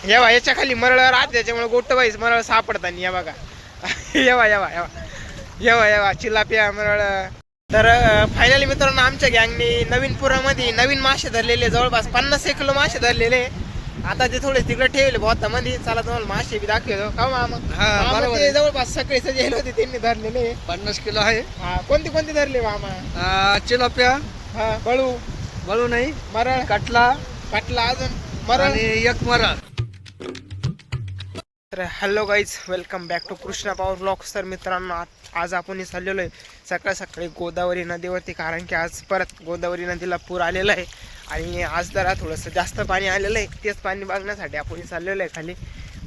येवा याच्या खाली मरळ राहते त्याच्यामुळे गोटबाईच मरळ सापडतात या बघा. येवा येवा येवा येवा येवा चिलापिया मरळ. तर फायनली मित्रांनो आमच्या गँगने नवीनपुरामध्ये नवीन मासे धरलेले जवळपास 50 किलो मासे धरलेले. आता ते थोडे तिकडे ठेवले मध्ये. चला तुम्हाला मासे बी दाखवतो का मामा. ते जवळपास सगळे सजेल होते त्यांनी धरलेले 50 किलो आहे. हा कोणते कोणते धरले मामा. चिलाप्या, हा बळू बळू नाही, मरळ कटला, कटला अजून मरळ आणि एक मरळ. तर hello guys, welcome back to Krishna power blogs. तर मित्रांनो आज आपण चाललेलो आहे सकाळ सकाळी गोदावरी नदीवरती, कारण की आज परत गोदावरी नदीला पूर आलेला आहे आणि आज जरा थोडंसं जास्त पाणी आलेलं आहे. तेच पाणी बघण्यासाठी आपण चाललेलो आहे खाली.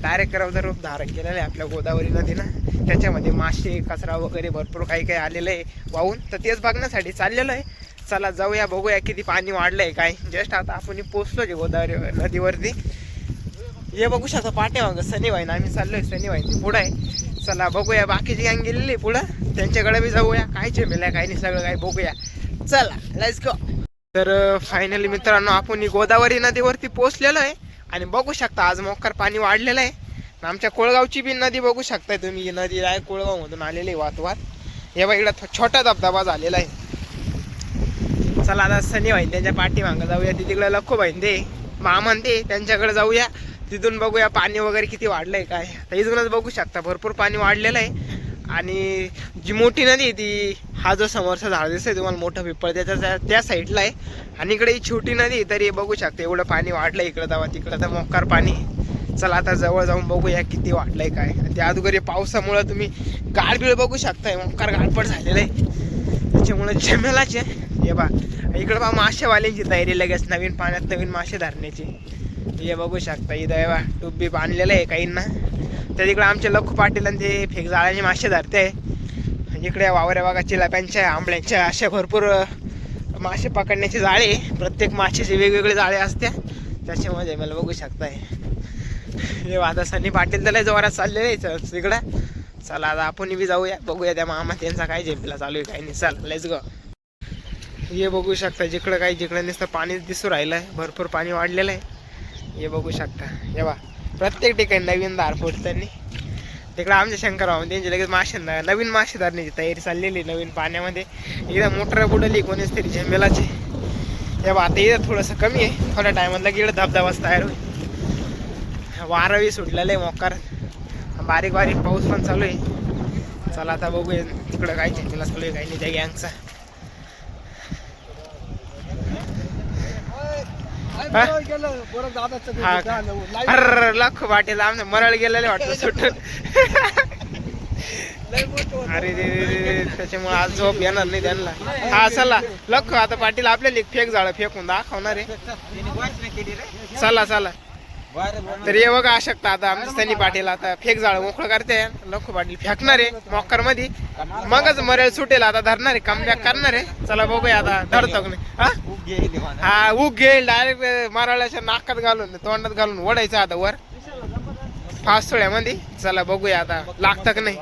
डायरेक्ट रौद्र धारण केलेलं आहे आपल्या गोदावरी नदीनं. त्याच्यामध्ये मासे कचरा वगैरे भरपूर काही काही आलेलं आहे वाहून. तर तेच बघण्यासाठी चाललेलं आहे. चला जाऊया बघूया किती पाणी वाढलं आहे काय. जस्ट आता आपण पोचलो आहे गोदावरी नदीवरती. हे बघू शकता पाठीमागं सनीवाईन आम्ही चाललोय. सनीवाईन पुढं आहे. चला बघूया बाकीची गँग गेलेली पुढं, त्यांच्याकडे बी जाऊया. काय झेमेल्या काय नाही सगळं काय बघूया. चला लेट्स गो. तर फायनली मित्रांनो आपण गोदावरी नदीवरती पोहोचलेलो आहे आणि बघू शकता आज मोक्कर पाणी वाढलेलं आहे. आमच्या कोळगावची बी नदी बघू शकताय तुम्ही. ही नदी आहे कोळगावमधून आलेली आहे वाहत. हे बघ इकडं छोटा धबधबा झालेला आहे. चला आता सनीवाईन त्यांच्या पाठीमागं जाऊया. तिकडे लखोबाईन दे मामान दे त्यांच्याकडे जाऊया. तिथून बघूया पाणी वगैरे किती वाढलंय काय. तर इथूनच बघू शकता भरपूर पाणी वाढलेलं आहे. आणि जी मोठी नदी ती हा जो समोरचा झाड दिसतोय तुम्हाला मोठं पिपळ त्या साईडला आहे. आणि इकडे ही छोटी नदी तरी बघू शकता एवढं पाणी वाढलंय. इकडं जावा तिकडं तर मोक्कार पाणी. चला आता जवळ जाऊन बघूया किती वाढलंय काय. त्या अगोदर पावसामुळं तुम्ही गाळबीळ बघू शकताय. मोक्कार गाळपट झालेलं आहे त्याच्यामुळे झमेलाच आहे. हे बा इकडं बा मासेवाल्यांची तयारी लगेच नवीन पाण्यात नवीन मासे धरण्याची. हे बघू शकता इथं बा टूब बी बांधलेलं आहे काहींना. तर तिकडे आमचे लखू पाटील आणि ते फेक जाळ्याने मासे धरते. इकडे वावऱ्या बघा चिलाप्यांच्या आंबळ्यांच्या अशा भरपूर मासे पकडण्याचे जाळे. प्रत्येक मासेचे वेगवेगळे जाळे असते त्याच्यामध्ये मला बघू शकताय. हे आता सनी पाटील त्याला जोरात चाललेले आहे तिकडं. चला आता आपण बी जाऊया बघूया त्या मामा त्यांचा काय झेपला चालू आहे काही नाही. चला लेट्स गो. हे बघू शकता जिकडं काही जिकडं नुसतं पाणी दिसू राहिलं आहे. भरपूर पाणी वाढलेलं आहे. हे बघू शकता हे बा प्रत्येक ठिकाणी नवीन दार फोडतानी. तिकडे आमच्या शंकरराव त्यांची लगेच मासे नवीन मासे धरण्याची तयारी चाललेली नवीन पाण्यामध्ये. इकडं मोटर बुडली कोणीच तरी झेंबेलाचे. हे बा आता इथं थोडंसं कमी आहे. थोड्या टायमातला इकडं धबधबाच तयार होईल. वारंही सुटलेलं आहे मोकार. बारीक बारीक पाऊस पण चालू आहे. चला आता बघूया तिकडं काय झेंबेला चालू आहे काही नाही त्या गँगचा. लख वाटेल आमचं मरळ गेलेले वाटतं सुटून. अरे त्याच्यामुळे आज झोप येणार नाही त्यांना. हा चला लख आता पाटील आपल्याला फेक जाळं फेकून दाखवणार आहे. चला चला. तर हे बघा शकता आता आमचं सनी पाटील आता फेक जाळं मोकळं करते. लखू पाटील फेकणार आहे मोक्कर मध्ये. मगच मरळ सुटेल आता धरणार आहे कमबॅक करणार आहे. चला बघूया आता धरतो की नाही. हा उग घेईल डायरेक्ट मराळ्याच्या नाकात घालून तोंडात घालून ओढायचं आता वर फास्ट थोड्यामध्ये. चला बघूया आता लागतं का नाही.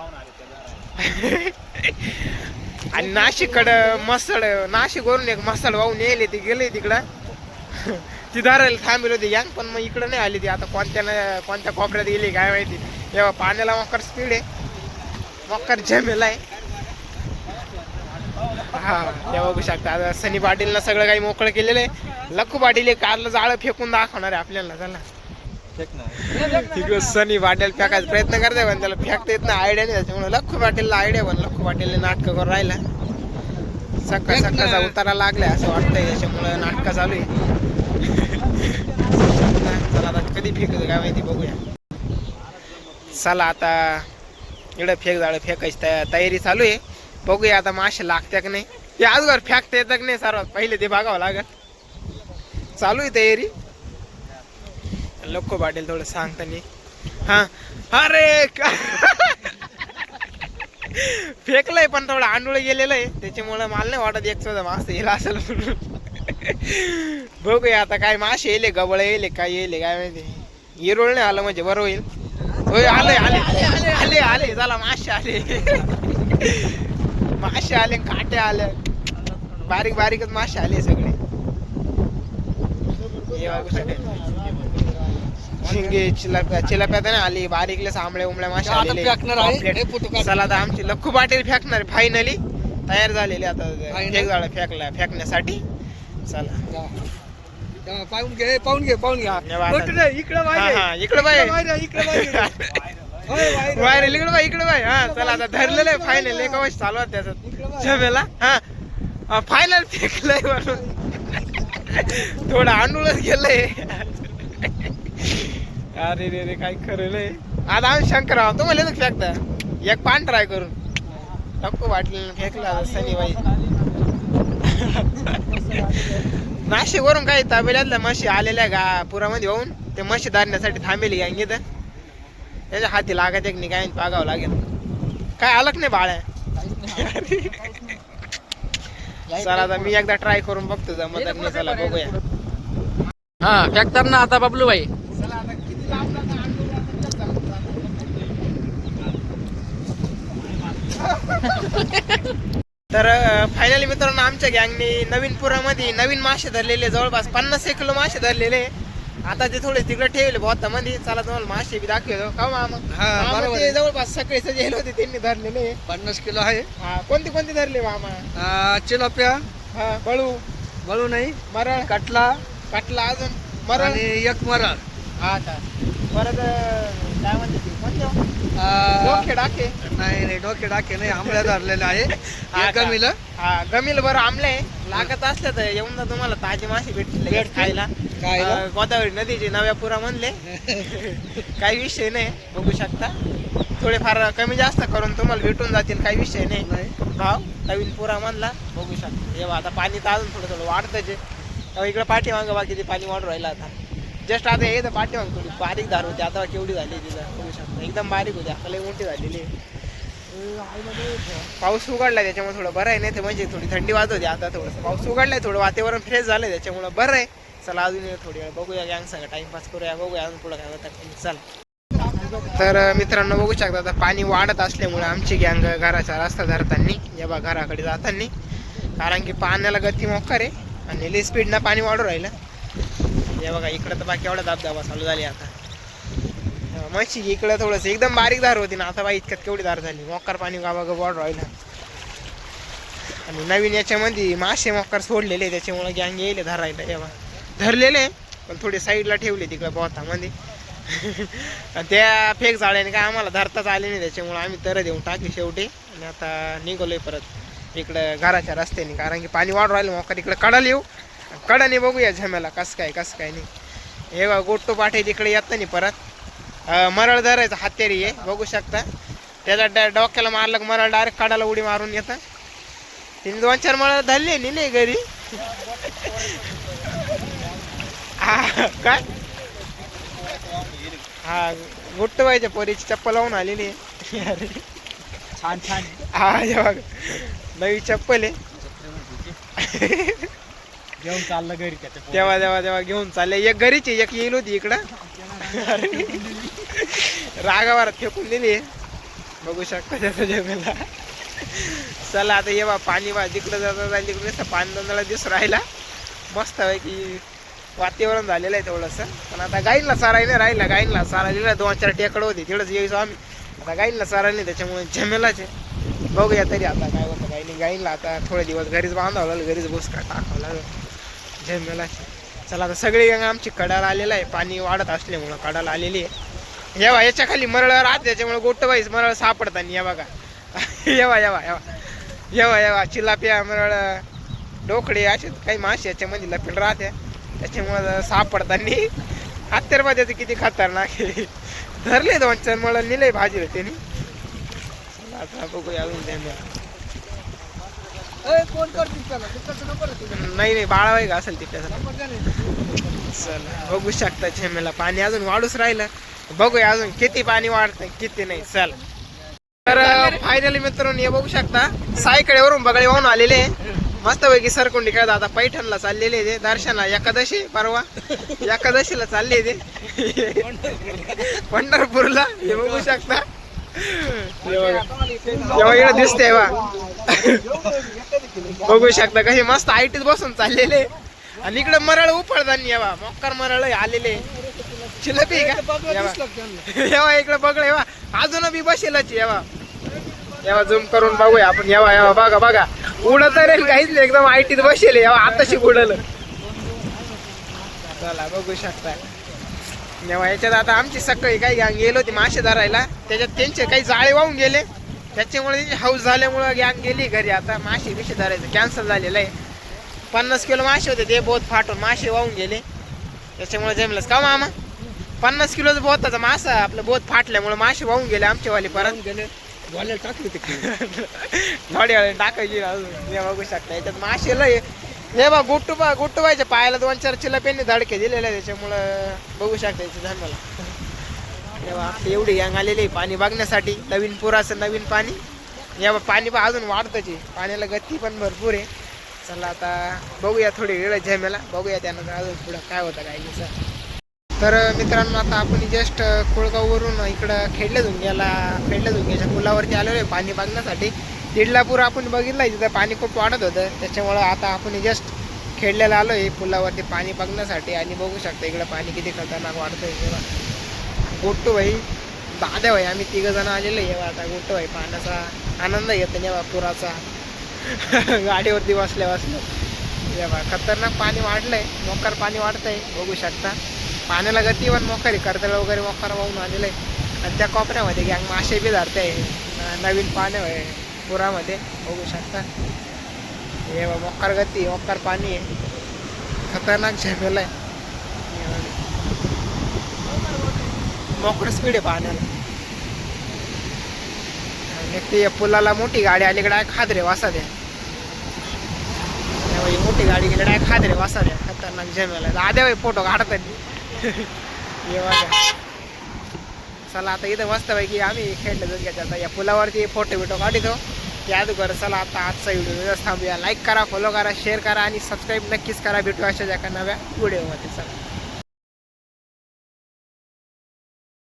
आणि नाशिककडं मसळ नाशिकवरून एक मसळ वाहून येईल ती गेली तिकडं. ती धरायला थांबेल होती गँग पण मग इकडं नाही आली ती. आता कोणत्या कोपऱ्यात गेली काय माहिती. तेव्हा पाण्याला मोक्कर स्पीड आहे. मोक्कर झमेला आहे. हा ते बघू शकता आता सनी पाटीलनं सगळं काही मोकळं केलेलं आहे. लखू पाटील कारला जाळं फेकून दाखवणार आहे आपल्याला. चला तिकडं सनी पाटील फेकायचा प्रयत्न करते पण त्याला फेकता येत नाही. आयडिया नाही त्याच्यामुळे लखू पाटीलला आयडिया पण लखू पाटीलने नाटकं करून राहिला. सकाळ सकाळचा उतारा लागलाय असं वाटतंय त्याच्यामुळे नाटकं चालू आहे. चला आता कधी फेकायचं काय माहिती बघूया. चला आता इकडं फेक जाळं फेकायची तयारी चालू आहे. बघूया आता मासे लागत्या का नाही. ते आजवर फेकता येतं का नाही सर्वात पहिले ते बघावं लागेल. चालू आहे तयारी. लखू पाटील थोडं सांगतानी. हा अरे फेकलंय पण थोडं आंडोळ गेलेलं आहे त्याच्यामुळे मला नाही वाटत एक सुद्धा मासे येईल असेल. बघूया आता काय मासे येले गबळ येले काय येले काय माहिती. येरोळ नाही आलं म्हणजे बरं होईल. होय आले आले आले आले आले चला मासे आले. मासे आले काटे आले बारीक बारीकच मासे आले सगळे. झिंगे चिलाप्या तर नाही आली, बारीकले आंबळे उमळे मासे आता आलेले. फेकणार आहे. पापलेट. हे फोटो काढ. चला आता आमची लक्कू पाटील फेकणार फायनली तयार झालेली आता Final. फेक झाला फेकण्यासाठी. चला तेव्हा पाहून घे धन्यवाद. फोटो नाही, इकडं बाहेर हा, आहे. हा, इकडं बाहेर. इकडं बाहेर आहे. होय, बाहेर आहे. बाहेर इकडे बाय इकडे बाय. हा चला आता धरलेलं आहे फायनल. एका वर्ष चालू आहे इकडं त्याचं बाहेर. जमेला. हा फायनल फेकलंय म्हणून थोडं आंडूळच गेलंय. अरे रे रे काय खरं नाही. आता आम्ही शंकर आहोत तुम्हाला येतं फेकता. एक पान ट्राय करून नको वाटलेलं फेकलं आता सनीबाई. नाशिकवरून काही ताबेल्यातल्या म्हशी आलेल्या का पुरामध्ये होऊन ते म्हशी धरण्यासाठी थांबेली गँग इथं. त्याच्या हाती लागत एक काय पागावं लागेल. काय आलक नाही बाळ्या. चला आता मी एकदा ट्राय करून बघतो जमत नाही. चला बघूया. हा फेकताना आता बाबलू भाई. चला आता किती लांब जातं तर फायनली मित्रांनो आमच्या गँगने नवीन पुरामध्ये नवीन मासे धरलेले जवळपास 50 किलो मासे धरलेले. आता ते थोडे तिकडे ठेवले मध्ये. चला तुम्हाला मासे बी दाखवतो का मामा. हा, बरोबर ते आहे. जवळपास सगळे सजेल होते त्यांनी धरलेले. 50 किलो आहे. हा कोणते कोणते धरले मामा. चिलोप्या, हा बळू, बळू नाही, मरळ, कटला काटला, अजून मरळ. आणि एक मरळ. हा का परत काय म्हणते ते कोणते हो? आ, डोके डाके. नाही डोके डाके नाही, आंबल्या धरलेले आहे. हा एक का? गमिल. हा गमिल बरं आमले लागत असले तर येऊन जा तुम्हाला ताजे मासे भेटले भेटतील. खायला. खायला? गोदावरी नदीचे नव्या पुरामधले. काही विषय नाही बघू शकता. थोडेफार कमी जास्त करून तुम्हाला भेटून जातील. काही विषय नाही. भाव नवीन पुरामधला बघू शकता. हे बघा, आता पाणी तर अजून थोडं थोडं वाढतच आहे. इकडे पाठीमागं बाकी ते पाणी वाढून राहिलं आता. जस्ट आता हे तर पाठीमागं थोडी बारीक धार होती. आता केवढी झाली तिथं बघू शकता. एकदम बारीक होती आता लई मोठी झालेली आहे. पाऊस उघडलाय त्याच्यामुळे थोडं बरं आहे. नाही तर म्हणजे थोडी थंडी वाजत होती. आता थोडंसं पाऊस उघडलाय, थोडं वातावरण फ्रेश झालंय त्याच्यामुळे बरं आहे. चला अजून थोडी वेळ बघूया गँग सगळं टाइमपास करूया. बघूया अजून पुढं काय होतं. चला तर मित्रांनो बघू शकता आता पाणी वाढत असल्यामुळे आमची गँग घराचा रस्ता धरताना या बा घराकडे जाताना, कारण की पाण्याला गती मोकार आहे आणि लई स्पीडनं पाणी वाढू राहिलं. हे बघा इकडं तर बाकी एवढा धबधबा चालू झाली आता. म्हशी इकडं थोडंसं एकदम बारीक धार होती ना, आता बाई इतक्यात केवढी धार झाली. मोकार पाणी गावागा वाढू राहिलं. आणि नवीन याच्यामध्ये मासे मोकार सोडलेले त्याच्यामुळे गँग येईल धरायला. तेव्हा धरलेले पण थोडे साईडला ठेवले तिकडे बोथामध्ये. त्या फेक जाळ्याने काय आम्हाला धरताच आले नाही, त्याच्यामुळे आम्ही तर देऊन टाकली शेवटी. आणि आता निघालोय परत इकडं घराच्या रस्त्याने, कारण की पाणी वाढू राहिलं. मोकार इकडे कडाला येऊ, कडाने बघूया झमेला कसं काय नाही. हे बघा गोट्टो पाठे तिकडे येत नाही परत. मरळ धरायचं हातेरी आहे बघू शकता. त्याच्या डोक्याला मारलं की मरळ डायरेक्ट कडाला उडी मारून येतं. तिने 2-4 मरळ धरले नाही घरी. हा काय हा गुट्टबाईच्या पोरीची चप्पल लावून आलेली आहे. छान छान. हा हे बघ नवी चप्पल आहे. घेऊन चाललं घरी तेव्हा घेऊन चालले. एक घरीची एक येईल होती इकडं. रागावरात फेकून दिली बघू शकता त्याचा जमेला. चला आता ये बा पाणी बा जिकडं जाता जाईल तिकडे नुसतं पाणी दंदला दिसून राहिला. मस्त आहे की वातावरण झालेलं आहे थोडंसं. पण आता गाईंना चाराय नाही राहिला. गाईंना चारायला 2-4 टेकडं होती तिकडंच यायचो आम्ही. आता गाईंना चारायला नाही त्याच्यामुळे जमेलाच आहे. बघूया तरी आता काय होतं. गाईंना आता थोडे दिवस घरीच बांधावं लागलं, घरीच बुसका टाकावं लागलं जमेलाच. चला आता सगळी गंगा आमची कडाला आलेला आहे. पाणी वाढत असल्यामुळं कडाला आलेली आहे. येवा याच्या खाली मरळ राहते त्याच्यामुळे गोटबाईच मरळ सापडताना या बघा. येवा चिलाप्या मरळ डोकडे असे काही मासे याच्यामध्ये लपेट राहते त्याच्यामुळं सापडताना. हत्यार त्याचे किती खतरनाक आहे. धरले 2-4 मरळ नेले भाजी होते. आता बघूया अजून नाही बाळावाई का असेल तिकडे. चला बघू शकता झेमेला पाणी अजून वाढूच राहिलं. बघूया अजून किती पाणी वाढतं किती नाही. चल तर फायनली मित्रांनो हे बघू शकता सायकडेवरून बगळे वाहून आलेले मस्तपैकी सरकुंडी काय आता पैठणला चाललेले ते दर्शना. एकादशी परवा एकादशीला चालले ते पंढरपूरला. हे बघू शकता एवढं दिसतंय बा. बघू शकता कसे मस्त आयटीत बसून चाललेले. आणि इकडे मरळ उपळताना बा मोकार मरळ आलेले. चिलपी आहे का येवा इकडे बघ येवा अजून बी बसेलच येवा येवा झूम करून बघूया आपण येवा येवा बघा बघा उडत रेल काहीच नाही एकदम आयटीत बसेल येवा आताशी उडलं चला बघू शकता जेव्हा याच्यात आता आमची सकाळी काही गँग गेली होती मासे धरायला त्याच्यात त्यांचे काही जाळे वाहून गेले त्याच्यामुळे त्यांची हाऊस झाल्यामुळे गँग गेली घरी आता मासे बिशे धरायचं कॅन्सल झालेलं आहे 50 किलो मासे होते ते बोत फाटून मासे वाहून गेले त्याच्यामुळे जमलंच का मामा 50 किलोचं बोताचा मासा आपलं बोत फाटल्यामुळे मासे वाहून गेले आमचेवाले परत गेले टाकले ते थोड्या वेळ टाकायची अजून हे बघू शकता याच्यात मासे लय हे बा गुट्टूबाईच्या पायाला 2-4 चिलप्यांनी धडके दिलेले आहे त्याच्यामुळं बघू शकता याचं धर्माला तेव्हा आपली एवढी गँग आलेली आहे पाणी बघण्यासाठी नवीन पुराचं नवीन पाणी या पाणी पण अजून वाढतच आहे पाण्याला गती पण भरपूर आहे चला आता बघूया थोडी वेळ झेमेला बघूया त्यानंतर अजून पुढं काय होतं काय नाही तर मित्रांनो आता आपण जस्ट कोळगाववरून इकडं खेडल्या झुंग्याच्या पुलावरती आलेलो आहे पाणी बघण्यासाठी दिडलापूर आपण बघितलं तिथं पाणी खूप वाढत होतं त्याच्यामुळं आता आपण जस्ट खेडल्याला आलो आहे पुलावरती पाणी बघण्यासाठी आणि बघू शकता इकडं पाणी किती खतरनाक वाढतं आहे तेव्हा गोट्टू भाई दाद्या भाई आम्ही 3 जण आलेलो आहे आता गोट्टू भाई पाण्याचा आनंद घेतो तेव्हा पुराचा गाडीवरती बसल्या तेव्हा खतरनाक पाणी वाढलंय मोकार पाणी वाढतंय बघू शकता पाण्याला गती पण मोकारी कर्दळ वगैरे मोकार वाहून आलेलं आहे आणि त्या कोपऱ्यामध्ये गँग मासे बी धरते नवीन पाणी पुरामध्ये बघू शकता हे मोकार गती मोकार पाणी आहे खतरनाक झेपेल आहे मोकर स्पीड आहे पाण्याला ते पुलाला मोठी गाडी अलीकडे आहे खादरे वासा द्या मोठी गाडी गेली आहे खादरे वासा द्या खतरनाक झेपेल आहे आद्या भाई फोटो काढतात ये बघा चला आता इथं मस्त पैकी आम्ही खेळलं जात घ्यायचं या पुलावरती फोटो बिटो काढतो याद कर चला आता आजचा व्हिडिओ थांबूया लाईक करा फॉलो करा शेअर करा आणि सबस्क्राईब नक्कीच करा भेटू अशा एका नव्या व्हिडिओमध्ये चला